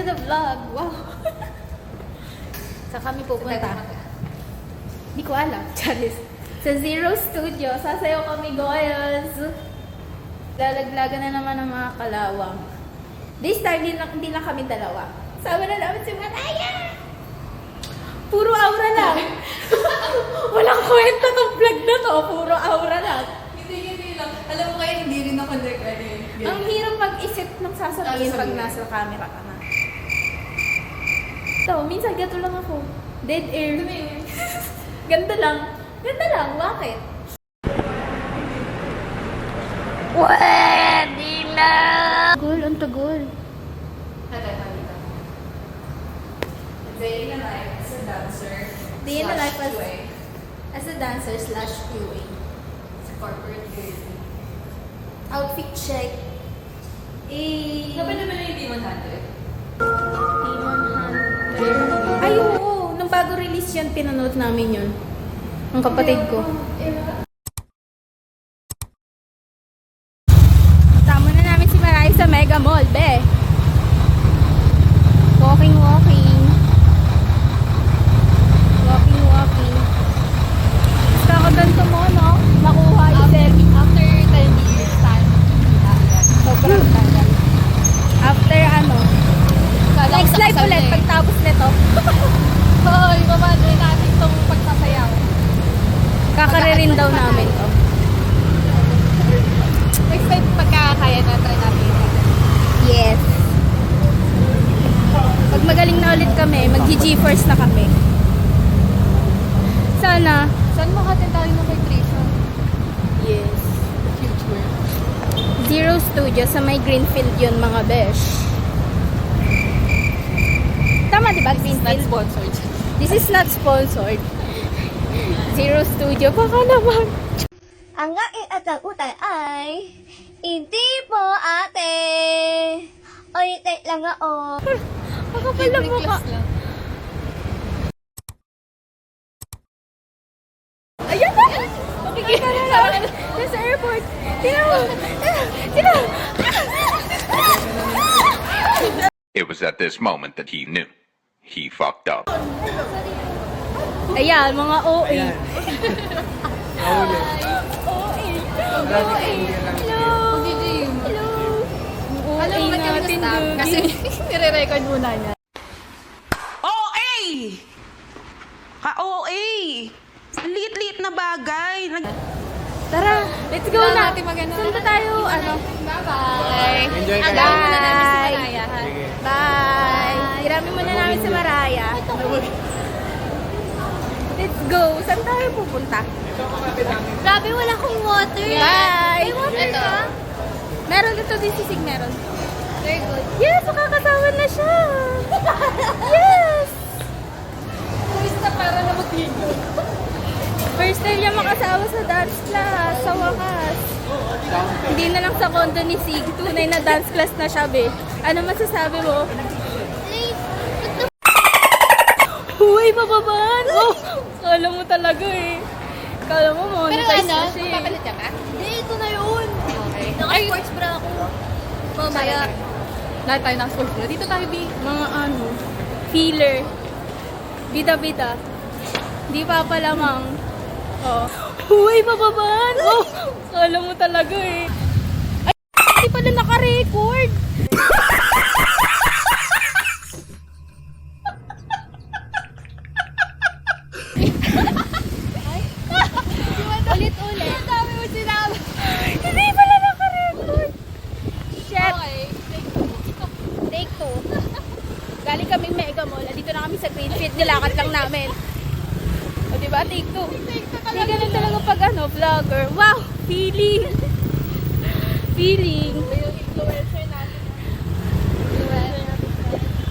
the vlog. Wow. Saan kami pupunta? Hindi ko alam. Charis. Sa Zero Studio. Sasayaw kami, guys. Lalaglagan na naman ng mga kalawang. This time, hindi lang kami dalawa. Sama na namin si Maraya. Puro aura lang. Walang kwenta tong vlog na to. Puro aura lang. Hindi lang. Alam mo kaya hindi rin ako Ang hirap mag-isip ng sasabihin pag nasa camera ka na. So, minsan gato lang ako. Dead air. Ganda lang. Ganda lang. Bakit? Pwede na! Tagol, ang tagol. Day in a life as a dancer. Day in a life as- QA. As a dancer / QA. Sa corporate girl. Outfit check. Napanood mo na yung Demon Hunter? Demon Hunter. Ay, oo. Nung bago release yun, pinanood namin yun. Ang kapatid ko. Tama na namin si Maray sa Mega Mall, be. Walking. Gusto ko doon tumono. Makuha yung selfie. After 10 years time. Sobrang tagal. After ano? Next live ulit pagtapos nito. Hoy, mamanoy natin itong pagsasayaw. Kakaririn daw namin to. Next time pagkakaya na try natin. Yes. Pag magaling na ulit kami, mag-G-Force na kami. Sana. Saan makatin tayo ng vibration? Yes. Future. Zero Studio sa may Greenfield yun, mga besh. Tama, diba? Not Greenfield? sponsored. This is not sponsored. Zero Studio. Baka naman. Ang aking atang utay ay hindi po ate. Oy, lang ako. Baka pala mo ka. Ayan na! Nasa airport. Tino! It was at this moment that he knew. He fucked up. Ayan, mga OA. OA. Hello! Hello! Alam mo ba't kami natin, na-stop? Dugi. Kasi nire-record muna niya. OA! Ka-OA! Liit-liit na bagay. Tara, let's go Kailangan na. natin mag-ano. Saan ba tayo? Ano? Bye-bye. Enjoy ka Ang lang. dami muna namin si Maraya. ha? Bye! Hirami muna namin si Maraya. Let's go. Saan tayo pupunta? Grabe, wala akong water. Bye! May water Ito. ka? Meron dito din si Sig, meron. Very good. Yes, makakasama na siya. Yes! First na para na mag-video. First time niya makasama sa dance class, sa wakas. Hindi na lang sa kondo ni Sig, tunay na dance class na siya, be. Ano masasabi mo? Uy, bababaan! Oh, kala mo talaga eh. Kala mo Pero monetize ano, na siya eh. papapalit ka ba? Hindi, ito na yun. Okay. Naka-sports bra ako. Mamaya. Lahat tayo ng sports bra. Dito tayo, B. Mga ano, feeler. Bida-bida. Di pa palamang. Oh. Uy, bababaan! Oh, kala mo talaga eh. Ay, hindi pala naka-record. Ulit-ulit. Ang dami mo sinabi. Hindi pala naka-record. Shit. Okay. Take two. Galing kami Mega Mall. Dito na kami sa Greenfield. Nilakad lang namin. O diba? Take two. Hindi ganun talaga pag ano, vlogger. Wow! Feeling! Feeling! Yung influencer natin.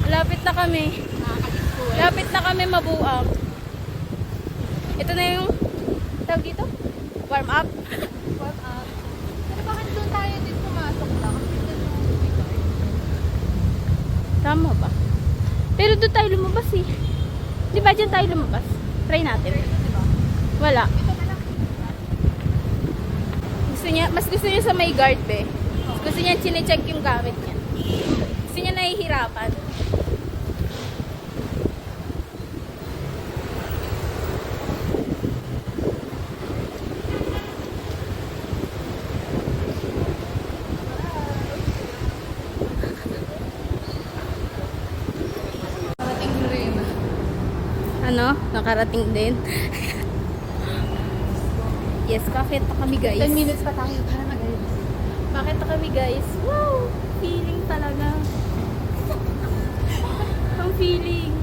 Lapit na kami. Lapit na kami mabuang. Ito na yung tawag dito? Warm up. Warm up. Pero bakit doon tayo din pumasok lang? Kasi doon yung Tama ba? Pero doon tayo lumabas eh. Di ba dyan tayo lumabas? Try natin. Wala. Mas gusto niya sa may guard be. Gusto niya chine-check yung gamit niya. Gusto niya nahihirapan. nakarating din. Yes, pakita kami guys. 10 minutes pa tayo para mag-ayos. Pakita kami guys. Wow! Feeling talaga. Ang feeling.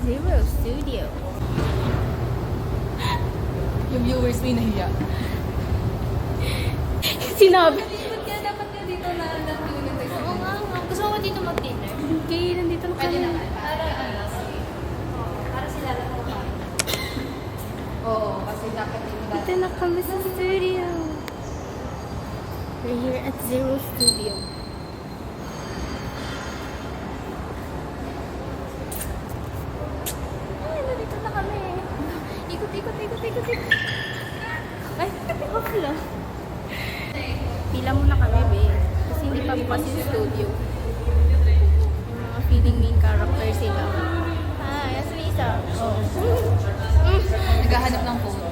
Zero Studio. Yung viewers may nahiya. Sinabi. Kaya dapat ka dito na nagtulog tayo. Oo nga, gusto ko dito mag-dinner. Okay, nandito na Pwede kami. naman. Para sila lang kumakain. Oo, kasi dapat dito Dito na kami sa studio. We're here at Zero Studio. Ay, nandito na kami. Ikot. Ay, off lang. Pila muna kami, be. Kasi hindi pa bukas yung studio. Yung mga feeling main character sila. Ah, yes, Lisa. Oh. naghahanap ng phone.